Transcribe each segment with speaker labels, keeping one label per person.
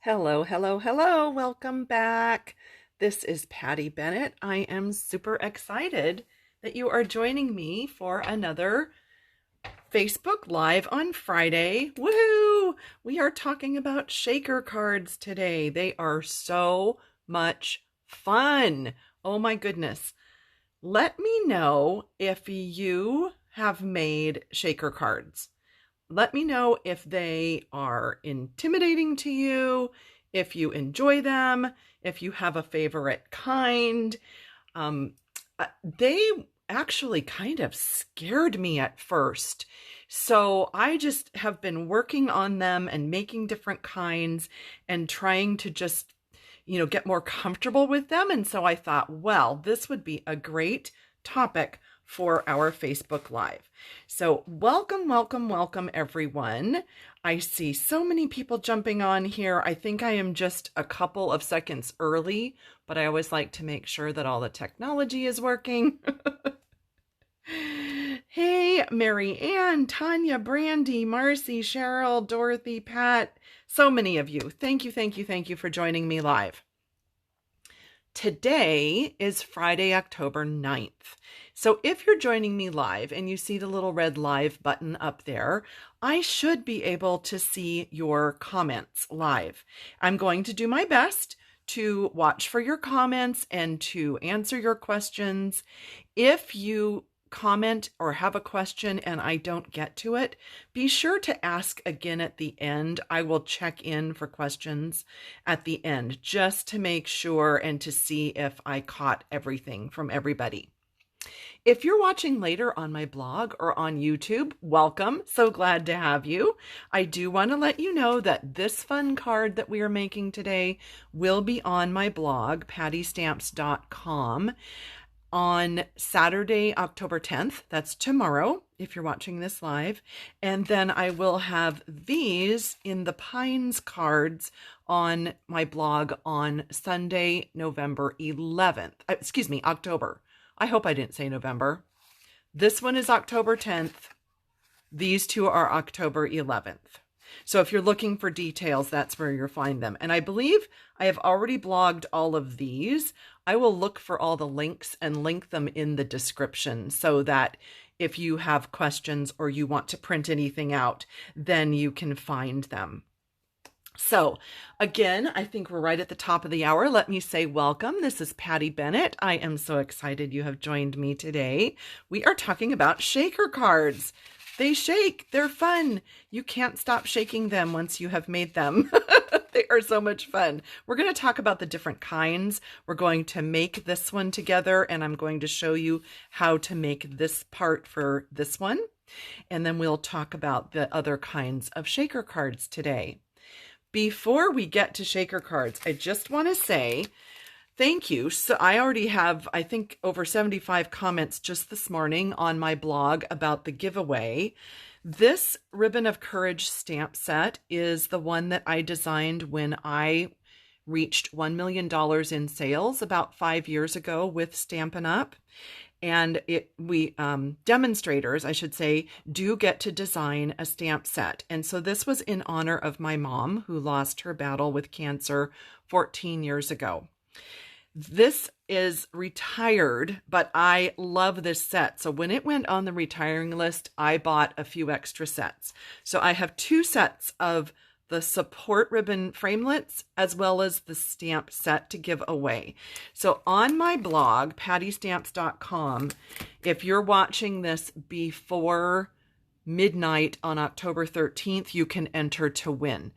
Speaker 1: Hello, hello, hello. Welcome back. This is Patty Bennett. I am super excited that you are joining me for another Facebook Live on Friday. Woohoo! We are talking about shaker cards today. They are so much fun. Oh my goodness. Let me know if you have made shaker cards. Let me know if they are intimidating to you, if you enjoy them, if you have a favorite kind. They actually kind of scared me at first. So I just have been working on them and making different kinds and trying to just, get more comfortable with them. And so I thought, well, this would be a great topic for our Facebook Live. So welcome, welcome, welcome, everyone. I see so many people jumping on here. I think I am just a couple of seconds early, but I always like to make sure that all the technology is working. Hey, Mary Ann, Tanya, Brandy, Marcy, Cheryl, Dorothy, Pat, so many of you. Thank you, thank you, thank you for joining me live. Today is Friday, October 9th. So if you're joining me live and you see the little red live button up there, I should be able to see your comments live. I'm going to do my best to watch for your comments and to answer your questions. If you comment or have a question and I don't get to it, be sure to ask again at the end. I will check in for questions at the end just to make sure and to see if I caught everything from everybody. If you're watching later on my blog or on YouTube, welcome. So glad to have you. I do want to let you know that this fun card that we are making today will be on my blog, pattystamps.com. on Saturday, October 10th. That's tomorrow, if you're watching this live. And then I will have these in the Pines cards on my blog on Sunday, November 11th. October. I hope I didn't say November. This one is October 10th. These two are October 11th. So if you're looking for details, that's where you'll find them. And I believe I have already blogged all of these. I will look for all the links and link them in the description so that if you have questions or you want to print anything out, then you can find them. So again, I think we're right at the top of the hour. Let me say welcome. This is Patty Bennett. I am so excited you have joined me today. We are talking about shaker cards. They shake. They're fun. You can't stop shaking them once you have made them. They are so much fun. We're going to talk about the different kinds. We're going to make this one together, and I'm going to show you how to make this part for this one. And then we'll talk about the other kinds of shaker cards today. Before we get to shaker cards, I just want to say thank you. So I already have, I think, over 75 comments just this morning on my blog about the giveaway. This Ribbon of Courage stamp set is the one that I designed when I reached $1 million in sales about 5 years ago with Stampin' Up. And we demonstrators, I should say, do get to design a stamp set. And so this was in honor of my mom, who lost her battle with cancer 14 years ago. This is retired, but I love this set. So when it went on the retiring list, I bought a few extra sets. So I have 2 sets of the support ribbon framelits as well as the stamp set to give away. So on my blog, pattystamps.com, if you're watching this before midnight on October 13th, you can enter to win.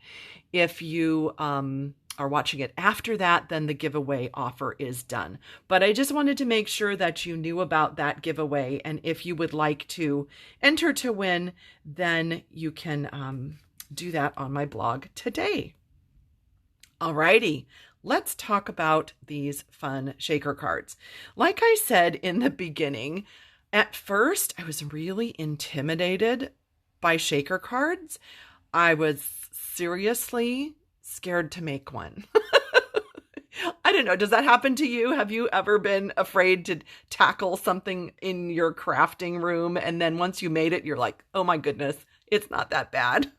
Speaker 1: If you are watching it after that, then the giveaway offer is done. But I just wanted to make sure that you knew about that giveaway. And if you would like to enter to win, then you can do that on my blog today. Alrighty, let's talk about these fun shaker cards. Like I said in the beginning, at first I was really intimidated by shaker cards. I was seriously scared to make one. I don't know. Does that happen to you? Have you ever been afraid to tackle something in your crafting room? And then once you made it, you're like, oh my goodness, it's not that bad.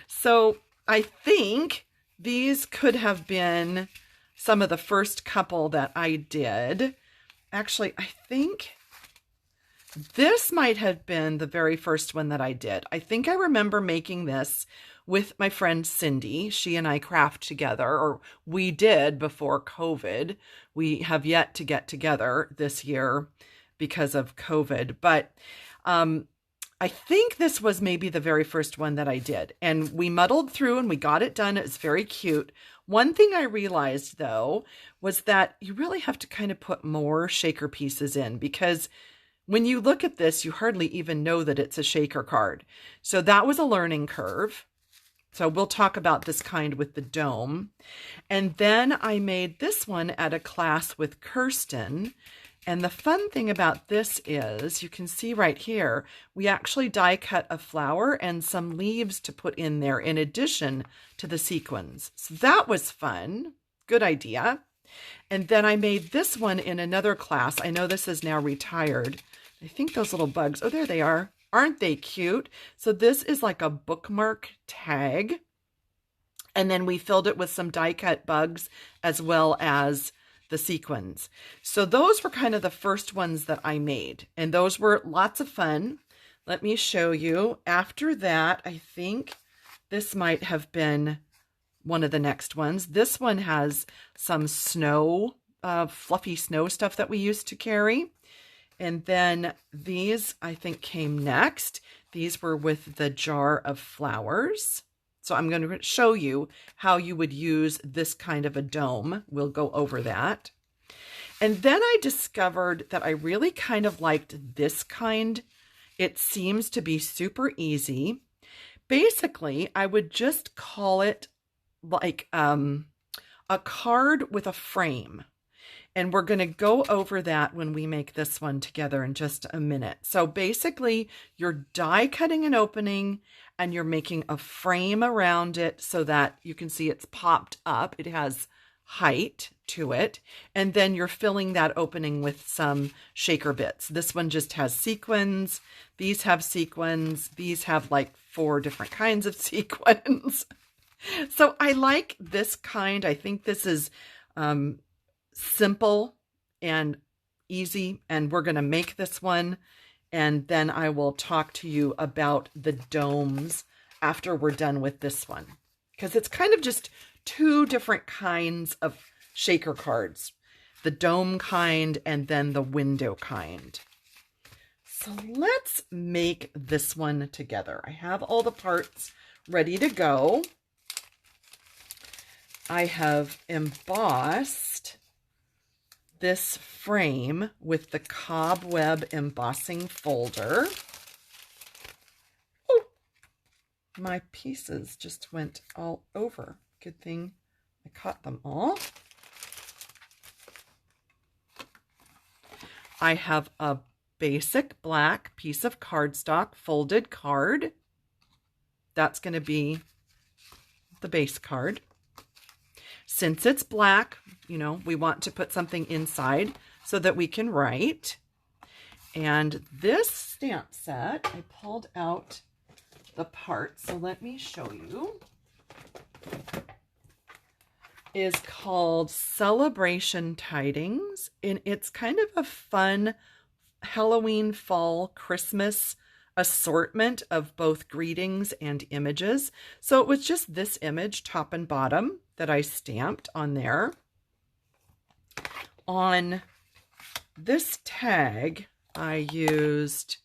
Speaker 1: So I think these could have been some of the first couple that I did. Actually, I think this might have been the very first one that I did. I think I remember making this with my friend Cindy. She and I craft together, or we did before COVID. We have yet to get together this year because of COVID, but I think this was maybe the very first one that I did, and we muddled through and we got it done. It's very cute. One thing I realized though was that you really have to kind of put more shaker pieces in, because when you look at this, you hardly even know that it's a shaker card. So that was a learning curve. So we'll talk about this kind with the dome. And then I made this one at a class with Kirsten. And the fun thing about this is, you can see right here, we actually die cut a flower and some leaves to put in there in addition to the sequins. So that was fun. Good idea. And then I made this one in another class. I know this is now retired. I think those little bugs, oh, there they are. Aren't they cute? So this is like a bookmark tag. And then we filled it with some die cut bugs as well as the sequins. So those were kind of the first ones that I made, and those were lots of fun. Let me show you. After that, I think this might have been one of the next ones. This one has some snow, fluffy snow stuff that we used to carry. And then these, I think, came next. These were with the jar of flowers. So I'm going to show you how you would use this kind of a dome. We'll go over that. And then I discovered that I really kind of liked this kind. It seems to be super easy. Basically, I would just call it like a card with a frame. And we're going to go over that when we make this one together in just a minute. So basically, you're die cutting an opening and you're making a frame around it so that you can see it's popped up. It has height to it. And then you're filling that opening with some shaker bits. This one just has sequins. These have sequins. These have like 4 different kinds of sequins. So I like this kind. I think this is simple and easy, and we're going to make this one, and then I will talk to you about the domes after we're done with this one, because it's kind of just 2 different kinds of shaker cards, the dome kind and then the window kind. So let's make this one together. I have all the parts ready to go. I have embossed this frame with the cobweb embossing folder. Oh, my pieces just went all over. Good thing I caught them all. I have a basic black piece of cardstock folded card. That's going to be the base card. Since it's black, you know, we want to put something inside so that we can write. And this stamp set, I pulled out the parts, so let me show you, is called Celebration Tidings. And it's kind of a fun Halloween, fall, Christmas assortment of both greetings and images. So it was just this image, top and bottom, that I stamped on there. On this tag, I used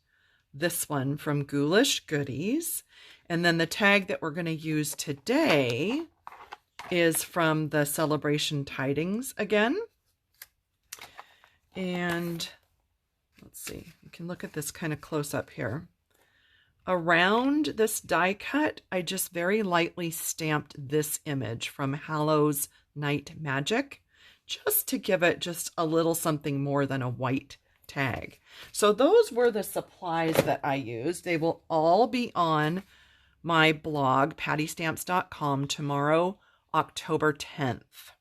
Speaker 1: this one from Ghoulish Goodies. And then the tag that we're going to use today is from the Celebration Tidings again. And let's see, you can look at this kind of close up here. Around this die cut, I just very lightly stamped this image from Hallow's Night Magic, just to give it just a little something more than a white tag. So those were the supplies that I used. They will all be on my blog, pattystamps.com, tomorrow, October 10th.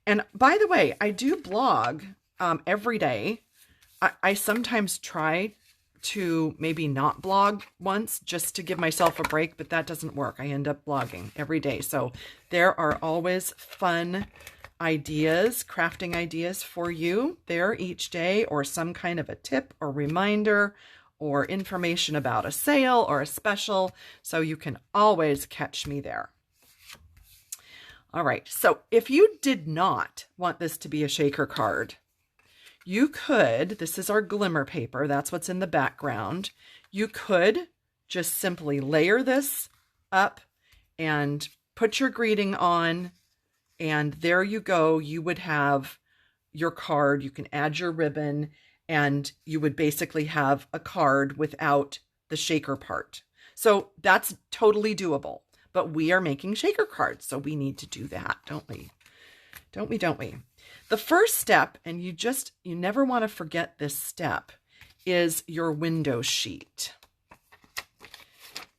Speaker 1: And by the way, I do blog every day. I sometimes try to maybe not blog once just to give myself a break, but that doesn't work. I end up blogging every day. So there are always fun ideas, crafting ideas for you there each day, or some kind of a tip or reminder or information about a sale or a special. So you can always catch me there. All right. So if you did not want this to be a shaker card, you could, this is our glimmer paper, that's what's in the background. You could just simply layer this up and put your greeting on, and there you go. You would have your card. You can add your ribbon, and you would basically have a card without the shaker part. So that's totally doable, but we are making shaker cards, so we need to do that, don't we? Don't we? The first step, and you never want to forget this step, is your window sheet.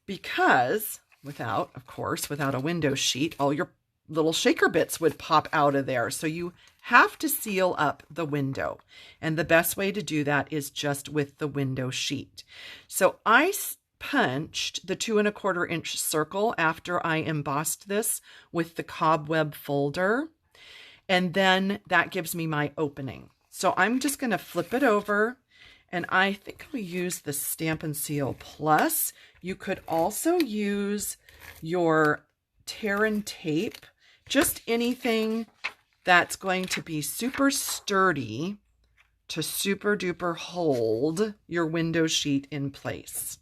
Speaker 1: Because without a window sheet, all your little shaker bits would pop out of there. So you have to seal up the window. And the best way to do that is just with the window sheet. So I punched the 2 1/4 inch circle after I embossed this with the cobweb folder. And then that gives me my opening. So I'm just going to flip it over, and I think I'll use the Stampin' Seal Plus. You could also use your Terran tape, just anything that's going to be super sturdy to super duper hold your window sheet in place.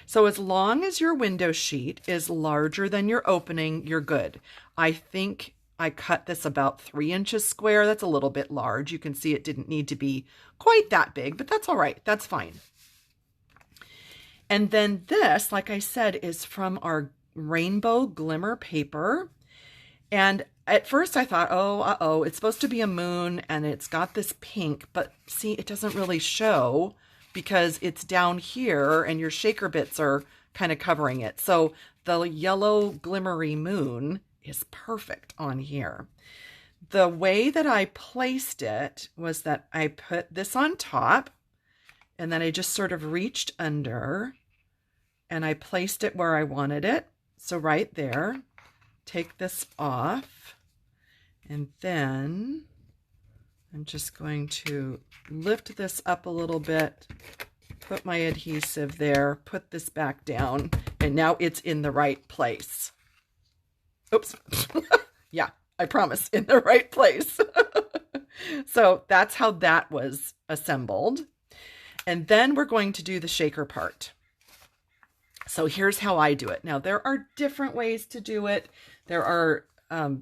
Speaker 1: So as long as your window sheet is larger than your opening, you're good. I think I cut this about 3 inches square. That's a little bit large. You can see it didn't need to be quite that big, but that's all right. That's fine. And then this, like I said, is from our rainbow glimmer paper. And at first I thought, oh, it's supposed to be a moon and it's got this pink, but see, it doesn't really show because it's down here and your shaker bits are kind of covering it. So the yellow glimmery moon is perfect on here. The way that I placed it was that I put this on top, and then I just sort of reached under and I placed it where I wanted it. So right there, take this off, and then I'm just going to lift this up a little bit, put my adhesive there, put this back down, and now it's in the right place. Oops. Yeah, I promise, in the right place. So that's how that was assembled. And then we're going to do the shaker part. So here's how I do it. Now, there are different ways to do it. There are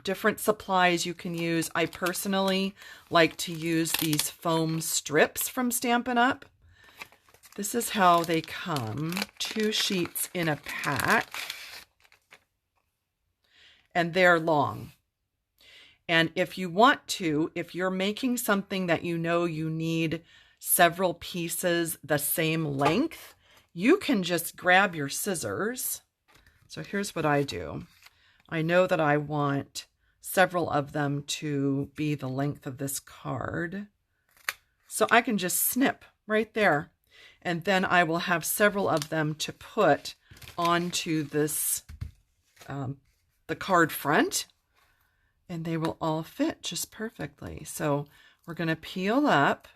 Speaker 1: different supplies you can use. I personally like to use these foam strips from Stampin' Up. This is how they come, 2 sheets in a pack. And they're long. And if you want to, if you're making something that you know you need several pieces the same length, you can just grab your scissors. So here's what I do. I know that I want several of them to be the length of this card. So I can just snip right there. And then I will have several of them to put onto this the card front, and they will all fit just perfectly. So we're going to peel up.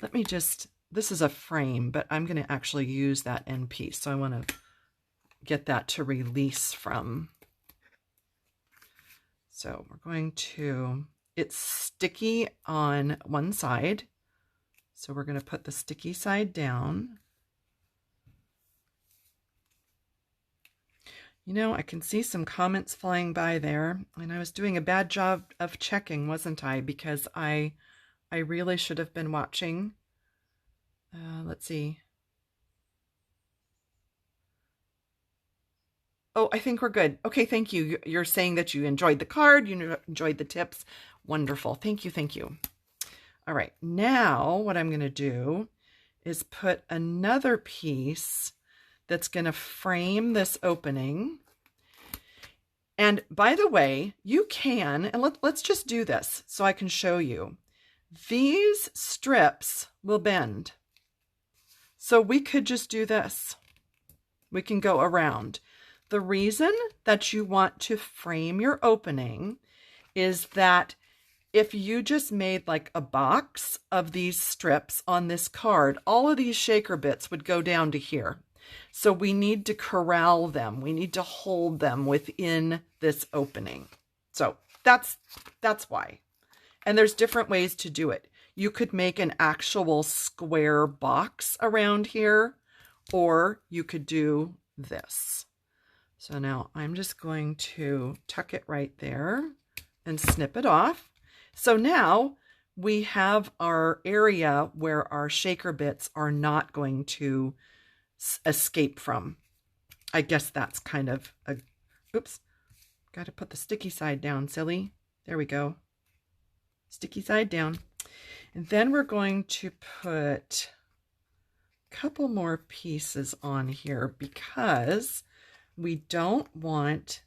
Speaker 1: Let me just, this is a frame, but I'm going to actually use that end piece. So I want to get that to release from. So we're going to, it's sticky on one side. So we're going to put the sticky side down. You know, I can see some comments flying by there, and I was doing a bad job of checking, wasn't I? Because I really should have been watching. Let's see. Oh, I think we're good. Okay, thank you. You're saying that you enjoyed the card, you enjoyed the tips. Wonderful. Thank you, thank you. All right, now what I'm going to do is put another piece that's going to frame this opening. And by the way, you can, and let's just do this so I can show you. These strips will bend. So we could just do this. We can go around. The reason that you want to frame your opening is that if you just made like a box of these strips on this card, all of these shaker bits would go down to here. So we need to corral them. We need to hold them within this opening. So that's why. And there's different ways to do it. You could make an actual square box around here, or you could do this. So now I'm just going to tuck it right there and snip it off. So now we have our area where our shaker bits are not going to escape from. I guess that's kind of a, oops, got to put the sticky side down, silly. There we go. Sticky side down. And then we're going to put a couple more pieces on here because we don't want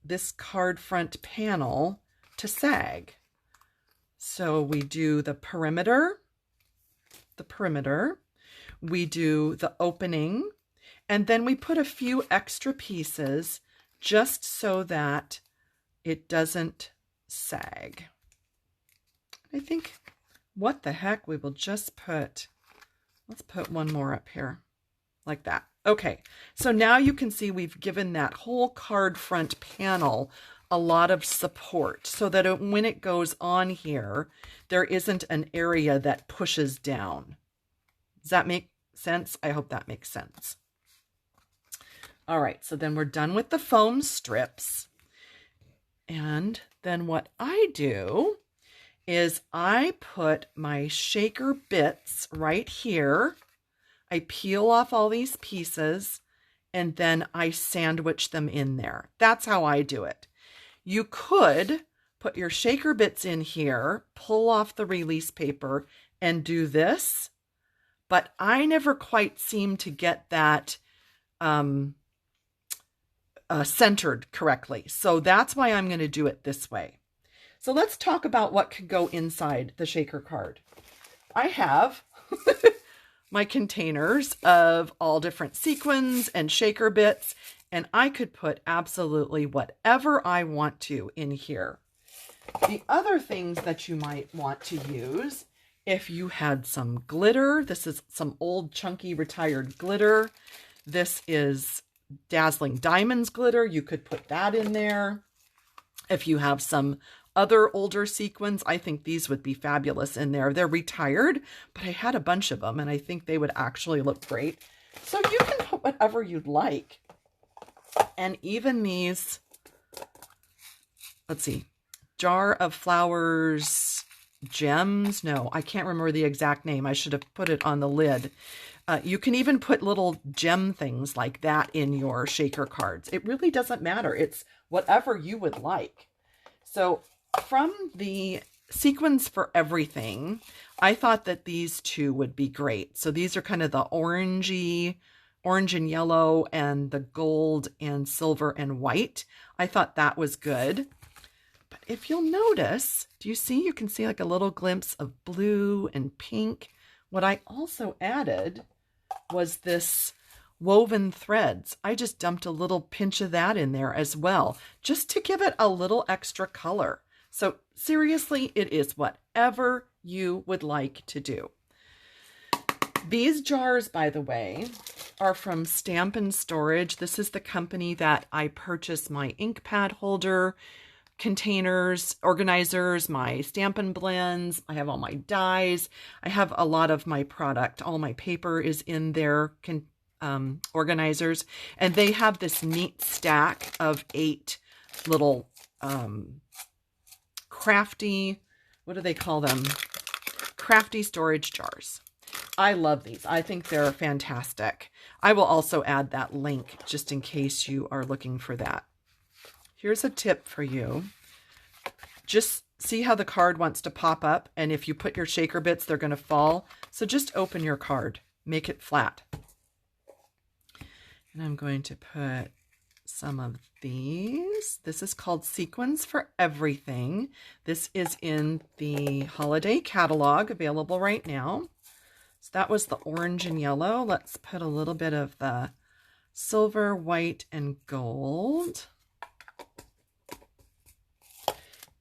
Speaker 1: this card front panel to sag. So we do the perimeter, we do the opening, and then we put a few extra pieces just so that it doesn't sag. I think, what the heck, we will just put, let's put one more up here, like that. Okay, so now you can see we've given that whole card front panel a lot of support so that when it goes on here, there isn't an area that pushes down. Does that make sense? I hope that makes sense. All right, so then we're done with the foam strips. And then what I do is I put my shaker bits right here. I peel off all these pieces and then I sandwich them in there. That's how I do it. You could put your shaker bits in here, pull off the release paper and do this, but I never quite seem to get that centered correctly. So that's why I'm going to do it this way. So let's talk about what could go inside the shaker card. I have my containers of all different sequins and shaker bits, and I could put absolutely whatever I want to in here. The other things that you might want to use, if you had some glitter, this is some old chunky retired glitter. This is Dazzling Diamonds glitter. You could put that in there. If you have some other older sequins, I think these would be fabulous in there. They're retired, but I had a bunch of them and I think they would actually look great. So you can put whatever you'd like. And even these, let's see, Jar of Flowers gems. No, I can't remember the exact name. I should have put it on the lid. You can even put little gem things like that in your shaker cards. It really doesn't matter. It's whatever you would like. So from the sequins for everything, I thought that these two would be great. So these are kind of the orangey, orange and yellow, and the gold and silver and white. I thought that was good. But if you'll notice, do you see? You can see like a little glimpse of blue and pink. What I also added was this woven threads. I just dumped a little pinch of that in there as well, just to give it a little extra color. So seriously, it is whatever you would like to do. These jars, by the way, are from Stampin' Storage. This is the company that I purchased my ink pad holder, containers, organizers, my Stampin' blends. I have all my dies. I have a lot of my product. All my paper is in their organizers. And they have this neat stack of 8 little crafty, what do they call them? Crafty storage jars. I love these. I think they're fantastic. I will also add that link just in case you are looking for that. Here's a tip for you. Just see how the card wants to pop up, and if you put your shaker bits, they're going to fall. So just open your card, make it flat. And I'm going to put some of these. This is called Sequins for Everything. This is in the holiday catalog available right now. So that was the orange and yellow. Let's put a little bit of the silver, white, and gold.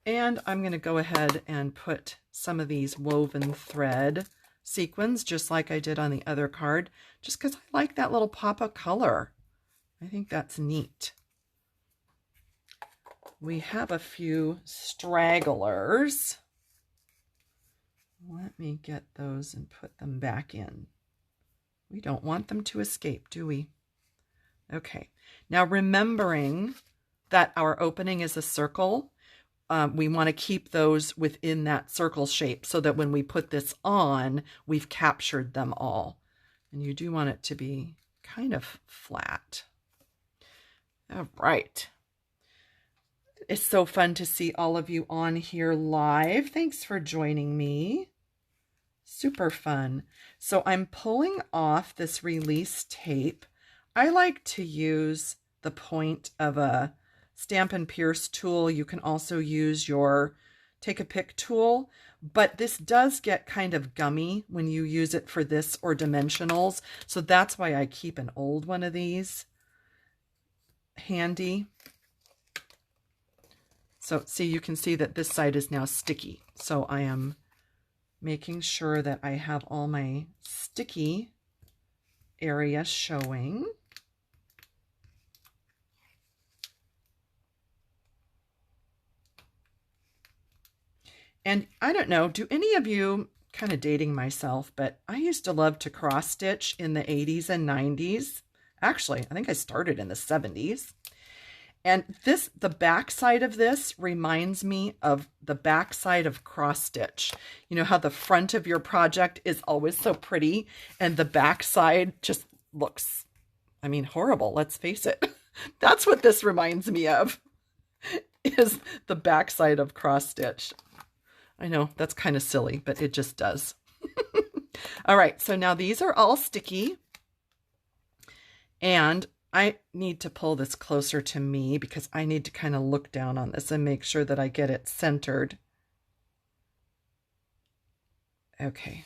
Speaker 1: And I'm going to go ahead and put some of these woven thread sequins, just like I did on the other card, just because I like that little pop of color. I think that's neat. We have a few stragglers. Let me get those and put them back in. We don't want them to escape, do we? Okay. Now, remembering that our opening is a circle, we want to keep those within that circle shape so that when we put this on, we've captured them all. And you do want it to be kind of flat. All right. It's so fun to see all of you on here live. Thanks for joining me. Super fun. So I'm pulling off this release tape. I like to use the point of a Stampin' Pierce tool. You can also use your Take a Pick tool, but this does get kind of gummy when you use it for this or dimensionals. So that's why I keep an old one of these handy. So see, you can see that this side is now sticky. So I am making sure that I have all my sticky area showing. And I don't know, do any of you, kind of dating myself, but I used to love to cross stitch in the 80s and 90s. Actually, I think I started in the 70s. And the back side of this reminds me of the back side of cross stitch. You know how the front of your project is always so pretty and the back side just looks, I mean, horrible. Let's face it. That's what this reminds me of, is the back side of cross stitch. I know that's kind of silly, but it just does. All right, so now these are all sticky. And I need to pull this closer to me because I need to kind of look down on this and make sure that I get it centered. Okay,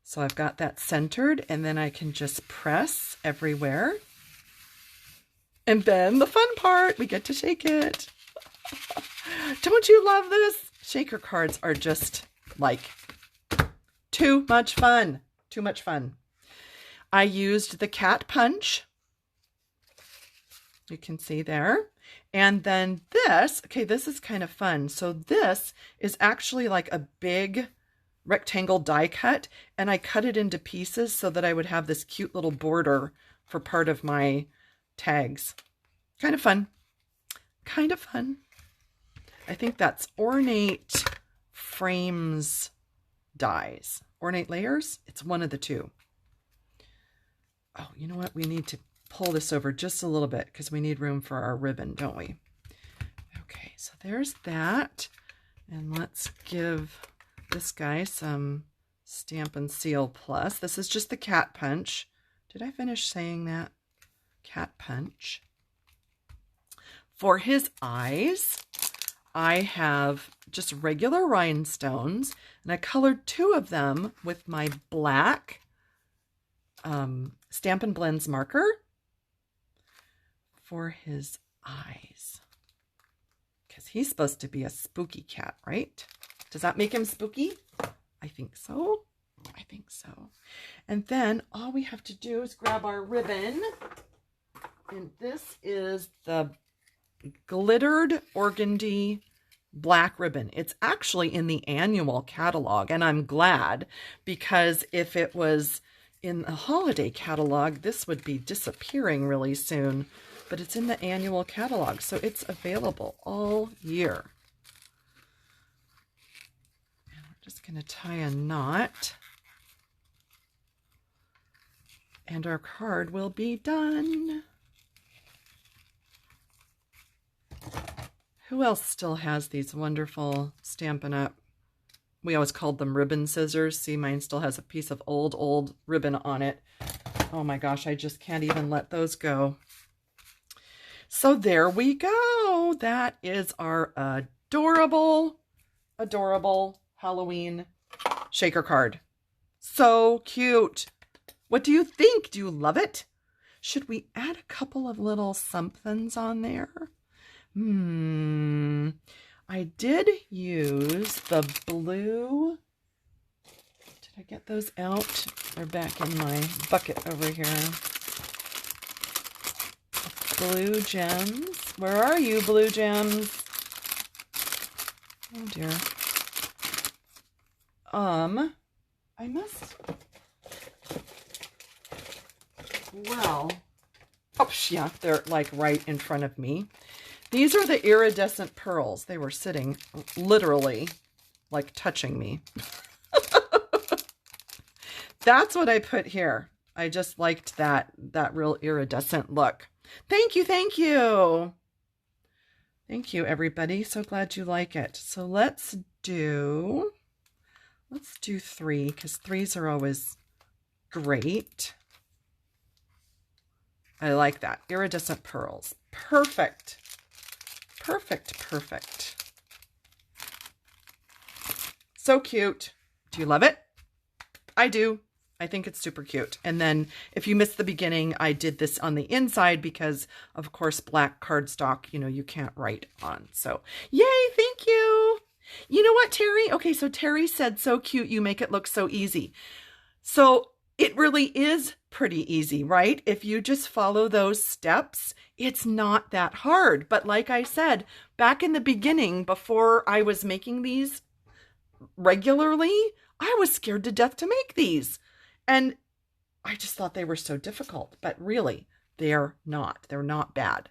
Speaker 1: so I've got that centered, and then I can just press everywhere. And then the fun part, we get to shake it. Don't you love this? Shaker cards are just like too much fun. Too much fun. I used the cat punch. You can see there. And then this, okay, this is kind of fun. So this is actually like a big rectangle die cut, and I cut it into pieces so that I would have this cute little border for part of my tags. Kind of fun. Kind of fun. I think that's Ornate Frames dies. Ornate Layers? It's one of the two. Oh, you know what? We need to pull this over just a little bit because we need room for our ribbon, don't we? Okay, so there's that. And let's give this guy some Stampin' Seal Plus. This is just the cat punch. Did I finish saying that? Cat punch. For his eyes, I have just regular rhinestones, and I colored two of them with my black Stampin' Blends marker for his eyes. Because he's supposed to be a spooky cat, right? Does that make him spooky? I think so. I think so. And then all we have to do is grab our ribbon. And this is the glittered organdy black ribbon. It's actually in the annual catalog, and I'm glad, because if it was in the holiday catalog, this would be disappearing really soon. But it's in the annual catalog, so it's available all year. And we're just going to tie a knot, and our card will be done. Who else still has these wonderful Stampin' Up? We always called them ribbon scissors. See, mine still has a piece of old ribbon on it. Oh my gosh, I just can't even let those go. So there we go. That is our adorable, adorable Halloween shaker card. So cute. What do you think? Do you love it? Should we add a couple of little somethings on there? I did use the blue. Did I get those out? They're back in my bucket over here. Blue gems. Where are you, blue gems? Oh dear. I must. Well, oh yeah, they're like right in front of me. These are the iridescent pearls. They were sitting literally like touching me. That's what I put here. I just liked that real iridescent look. Thank you, thank you. Thank you, everybody. So glad you like it. So let's do 3, because 3s are always great. I like that. Iridescent pearls. Perfect. Perfect, perfect. So cute. Do you love it? I do. I think it's super cute. And then if you missed the beginning, I did this on the inside because, of course, black cardstock, you can't write on. So, yay, thank you. You know what, Terry? Okay, so Terry said, so cute, you make it look so easy. So it really is pretty easy, right? If you just follow those steps, it's not that hard. But like I said, back in the beginning, before I was making these regularly, I was scared to death to make these. And I just thought they were so difficult, but really, they're not. They're not bad.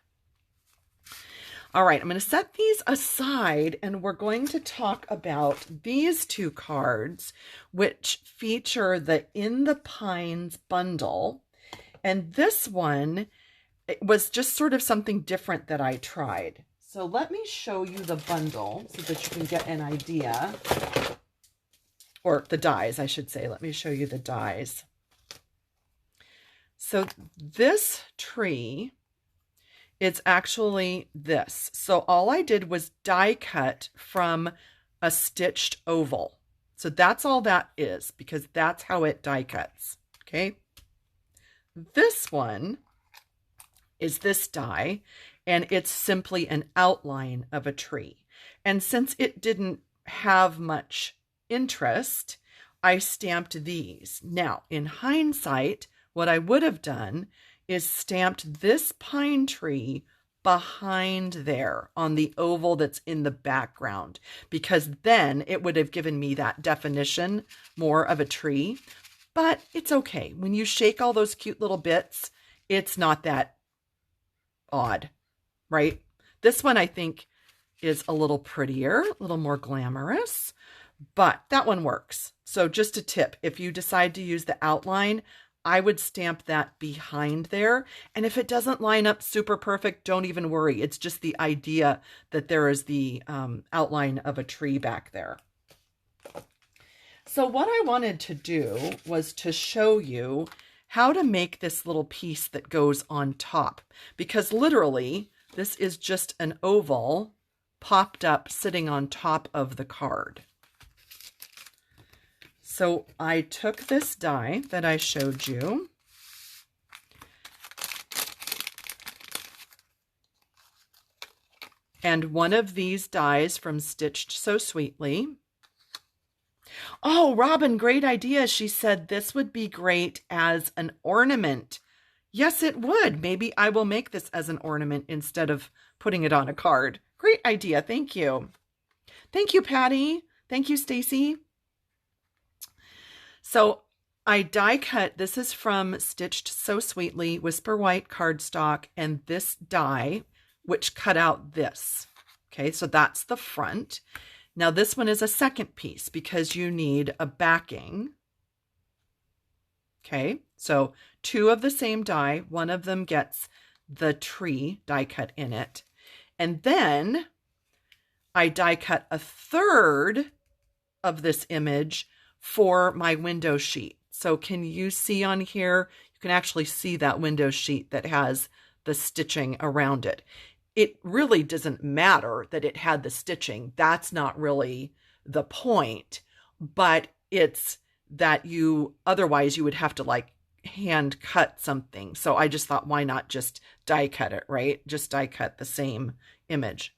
Speaker 1: All right, I'm going to set these aside, and we're going to talk about these 2 cards, which feature the In the Pines bundle. And this one, it was just sort of something different that I tried. So let me show you the bundle so that you can get an idea. Or the dies, I should say. Let me show you the dies. So this tree, it's actually this. So all I did was die cut from a stitched oval. So that's all that is, because that's how it die cuts. Okay. This one is this die, and it's simply an outline of a tree. And since it didn't have much interest, I stamped these. Now, in hindsight, what I would have done is stamped this pine tree behind there on the oval that's in the background, because then it would have given me that definition more of a tree. But it's okay. When you shake all those cute little bits, it's not that odd, right? This one I think is a little prettier, a little more glamorous. But that one works. So just a tip, if you decide to use the outline, I would stamp that behind there. And if it doesn't line up super perfect, don't even worry. It's just the idea that there is the outline of a tree back there. So what I wanted to do was to show you how to make this little piece that goes on top. Because literally, this is just an oval popped up sitting on top of the card. So I took this die that I showed you, and one of these dies from Stitched So Sweetly. Oh, Robin, great idea. She said this would be great as an ornament. Yes, it would. Maybe I will make this as an ornament instead of putting it on a card. Great idea. Thank you. Thank you, Patty. Thank you, Stacy. So I die cut, this is from Stitched So Sweetly, Whisper White cardstock, and this die, which cut out this. Okay, so that's the front. Now this one is a second piece because you need a backing. Okay, so 2 of the same die, one of them gets the tree die cut in it. And then I die cut a third of this image for my window sheet. So can you see on here? You can actually see that window sheet that has the stitching around it. It really doesn't matter that it had the stitching. That's not really the point, but it's that otherwise you would have to like hand cut something. So I just thought, why not just die cut it, right? Just die cut the same image.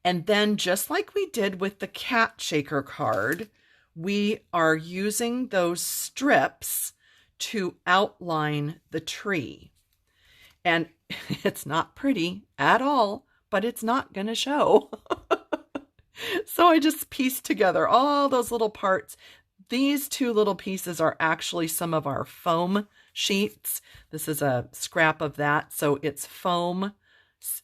Speaker 1: And then just like we did with the cat shaker card, we are using those strips to outline the tree. And it's not pretty at all, but it's not going to show. So I just pieced together all those little parts. These two little pieces are actually some of our foam sheets. This is a scrap of that. So it's foam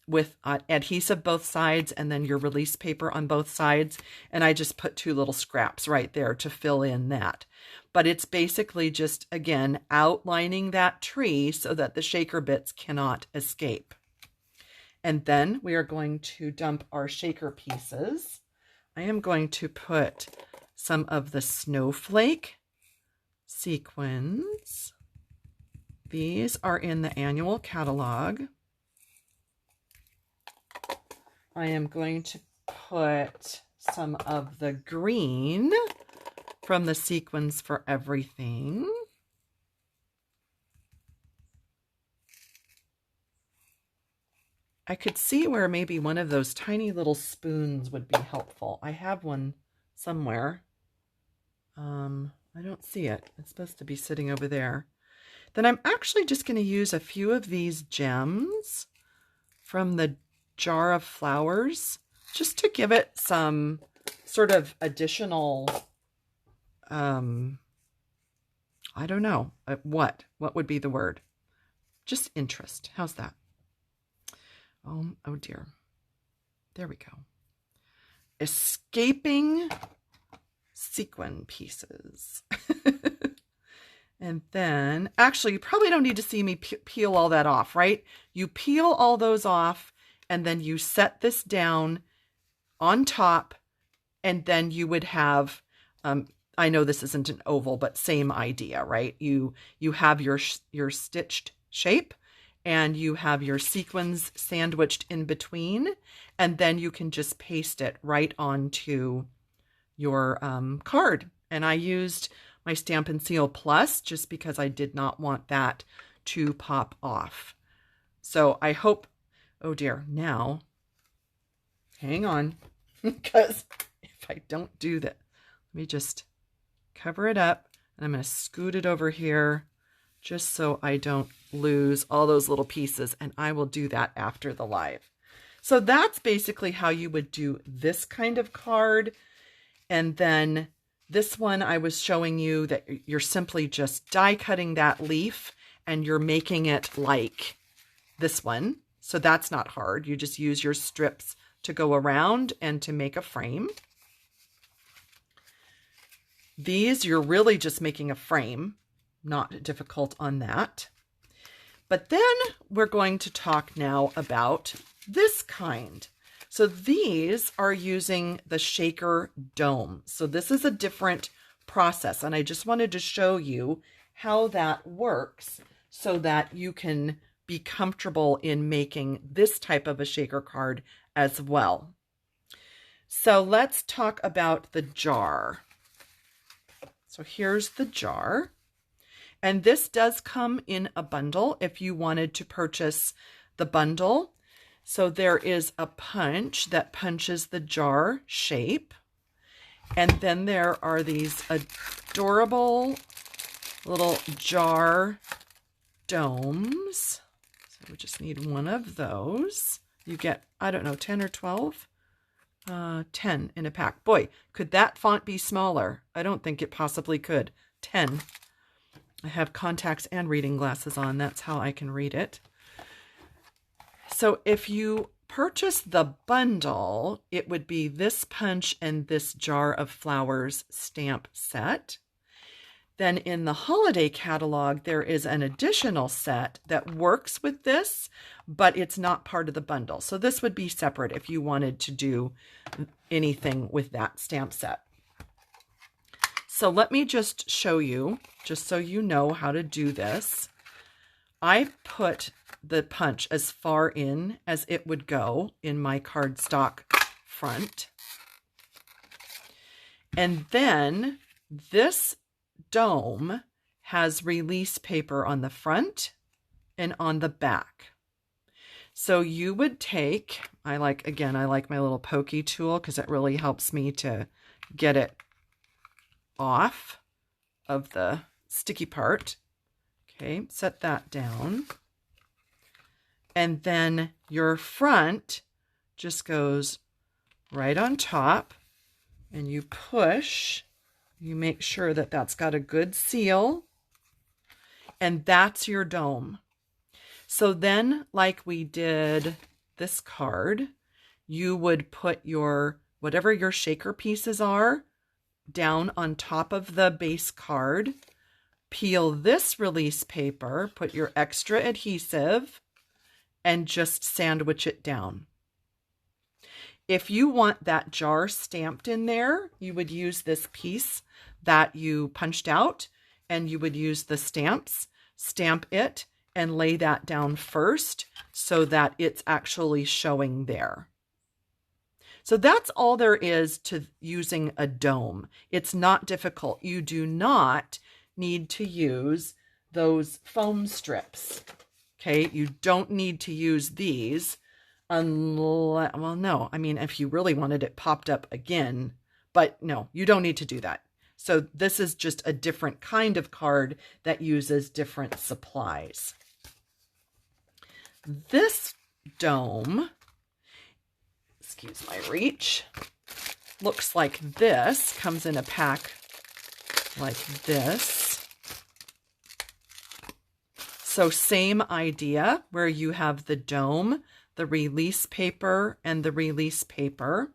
Speaker 1: with adhesive both sides and then your release paper on both sides. And I just put two little scraps right there to fill in that. But it's basically just, again, outlining that tree so that the shaker bits cannot escape. And then we are going to dump our shaker pieces. I am going to put some of the snowflake sequins. These are in the annual catalog. I am going to put some of the green from the Sequins for Everything. I could see where maybe one of those tiny little spoons would be helpful. I have one somewhere. I don't see it. It's supposed to be sitting over there. Then I'm actually just going to use a few of these gems from the jar of flowers just to give it some sort of additional, I don't know, what would be the word? Just interest. How's that? Oh dear. There we go. Escaping sequin pieces. And then, actually, you probably don't need to see me peel all that off, right? You peel all those off, and then you set this down on top, and then you would have, I know this isn't an oval, but same idea, right? You have your stitched shape, and you have your sequins sandwiched in between, and then you can just paste it right onto your card. And I used my Stampin' Seal Plus just because I did not want that to pop off. So I hope, oh dear, now, hang on, because if I don't do that, let me just cover it up, and I'm going to scoot it over here just so I don't lose all those little pieces, and I will do that after the live. So that's basically how you would do this kind of card. And then this one I was showing you that you're simply just die cutting that leaf and you're making it like this one. So that's not hard. You just use your strips to go around and to make a frame. These, you're really just making a frame, not difficult on that. But then we're going to talk now about this kind. So these are using the shaker dome. So this is a different process, and I just wanted to show you how that works so that you can be comfortable in making this type of a shaker card as well. So let's talk about the jar. So here's the jar, and this does come in a bundle if you wanted to purchase the bundle. So there is a punch that punches the jar shape. And then there are these adorable little jar domes. So we just need one of those. You get, I don't know, 10 or 12? 10 in a pack. Boy, could that font be smaller? I don't think it possibly could. 10. I have contacts and reading glasses on. That's how I can read it. So if you purchase the bundle, it would be this punch and this jar of flowers stamp set. Then in the holiday catalog, there is an additional set that works with this, but it's not part of the bundle. So this would be separate if you wanted to do anything with that stamp set. So let me just show you, just so you know how to do this. I put the punch as far in as it would go in my cardstock front. And then This dome has release paper on the front and on the back. So you would take, I like my little pokey tool because it really helps me to get it off of the sticky part. Okay, set that down. And then your front just goes right on top, and you push, you make sure that that's got a good seal, and that's your dome. So then, like we did this card, you would put your, whatever your shaker pieces are, down on top of the base card, peel this release paper, put your extra adhesive, and just sandwich it down. If you want that jar stamped in there, you would use this piece that you punched out, and you would use the stamps, stamp it, and lay that down first so that it's actually showing there. So that's all there is to using a dome. It's not difficult. You do not need to use those foam strips. Okay, you don't need to use these unless, well, no, I mean, if you really wanted it popped up again, but no, you don't need to do that. So this is just a different kind of card that uses different supplies. This dome, excuse my reach, looks like this, comes in a pack like this. So same idea where you have the dome, the release paper, and the release paper.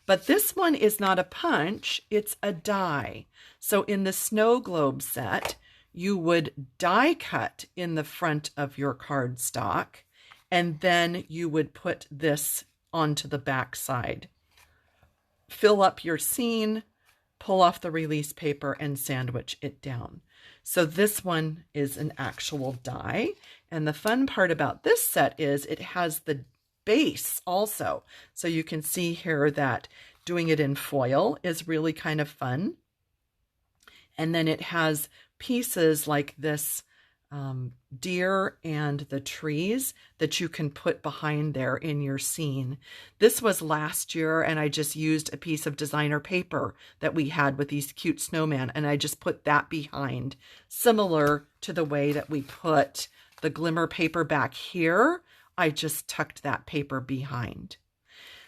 Speaker 1: But this one is not a punch, it's a die. So in the snow globe set, you would die cut in the front of your cardstock, and then you would put this onto the back side. Fill up your scene, pull off the release paper, and sandwich it down. So this one is an actual die. And the fun part about this set is it has the base also. So you can see here that doing it in foil is really kind of fun. And then it has pieces like this deer and the trees that you can put behind there in your scene. This was last year, and I just used a piece of designer paper that we had with these cute snowmen, and I just put that behind, similar to the way that we put the glimmer paper back here. I just tucked that paper behind.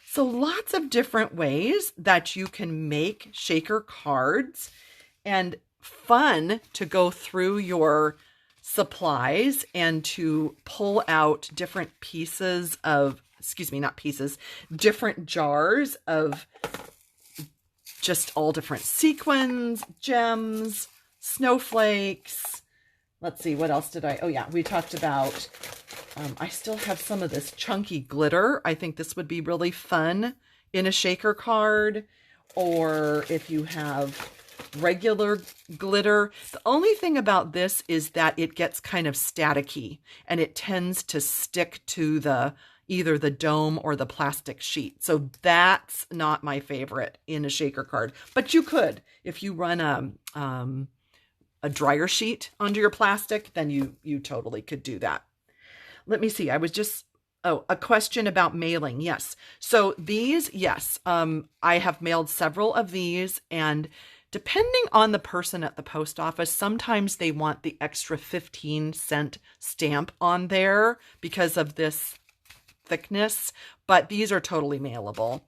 Speaker 1: So lots of different ways that you can make shaker cards, and fun to go through your supplies and to pull out different pieces of, different jars of just all different sequins, gems, snowflakes. Let's see, what else did we talked about, I still have some of this chunky glitter. I think this would be really fun in a shaker card, or if you have regular glitter. The only thing about this is that it gets kind of staticky, and it tends to stick to either the dome or the plastic sheet. So that's not my favorite in a shaker card. But you could, if you run a dryer sheet under your plastic, then you totally could do that. Let me see. I was just, a question about mailing. Yes. So these, yes, I have mailed several of these, and depending on the person at the post office, sometimes they want the extra 15-cent stamp on there because of this thickness, but these are totally mailable.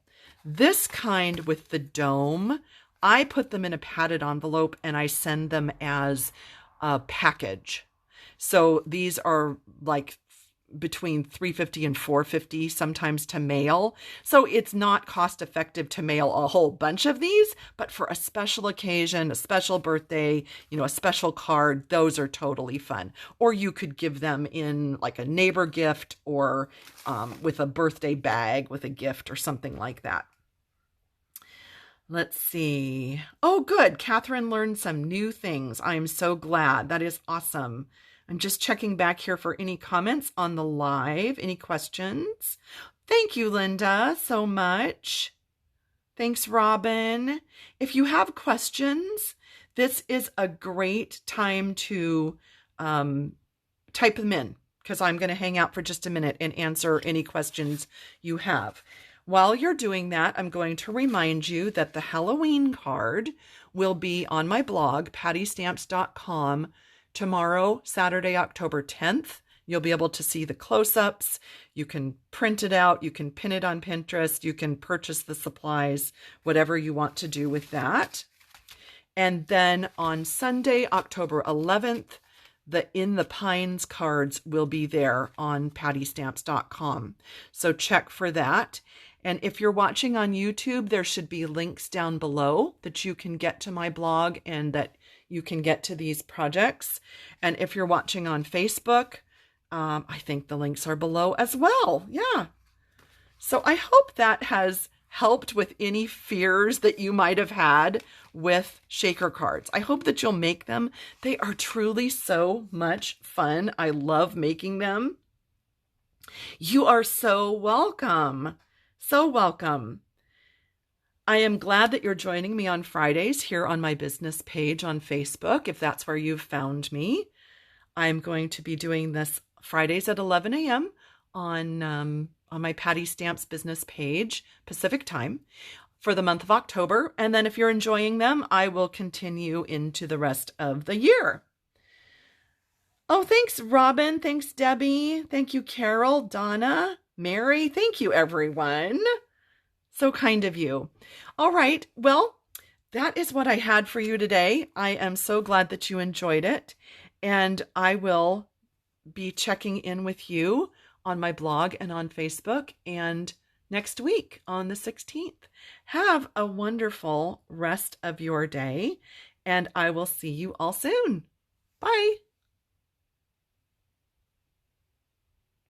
Speaker 1: This kind with the dome, I put them in a padded envelope and I send them as a package. So these are like between $3.50 and $4.50 sometimes to mail. So it's not cost effective to mail a whole bunch of these, but for a special occasion, a special birthday, a special card, those are totally fun. Or you could give them in like a neighbor gift, or with a birthday bag with a gift or something like that. Let's see. Oh, good. Catherine learned some new things. I am so glad. That is awesome. I'm just checking back here for any comments on the live, any questions. Thank you, Linda, so much. Thanks, Robin. If you have questions, this is a great time to type them in, because I'm going to hang out for just a minute and answer any questions you have. While you're doing that, I'm going to remind you that the Halloween card will be on my blog, pattystamps.com, tomorrow, Saturday, October 10th. You'll be able to see the close-ups. You can print it out. You can pin it on Pinterest. You can purchase the supplies, whatever you want to do with that. And then on Sunday, October 11th, the In the Pines cards will be there on pattystamps.com. So check for that. And if you're watching on YouTube, there should be links down below that you can get to my blog and that you can get to these projects. And if you're watching on Facebook, I think the links are below as well. Yeah. So I hope that has helped with any fears that you might have had with shaker cards. I hope that you'll make them. They are truly so much fun. I love making them. You are so welcome. So welcome. I am glad that you're joining me on Fridays here on my business page on Facebook, if that's where you've found me. I'm going to be doing this Fridays at 11 a.m. on my Patty Stamps business page, Pacific time, for the month of October. And then if you're enjoying them, I will continue into the rest of the year. Oh, thanks, Robin. Thanks, Debbie. Thank you, Carol, Donna, Mary. Thank you, everyone. So kind of you. All right. Well, that is what I had for you today. I am so glad that you enjoyed it. And I will be checking in with you on my blog and on Facebook and next week on the 16th. Have a wonderful rest of your day, and I will see you all soon. Bye.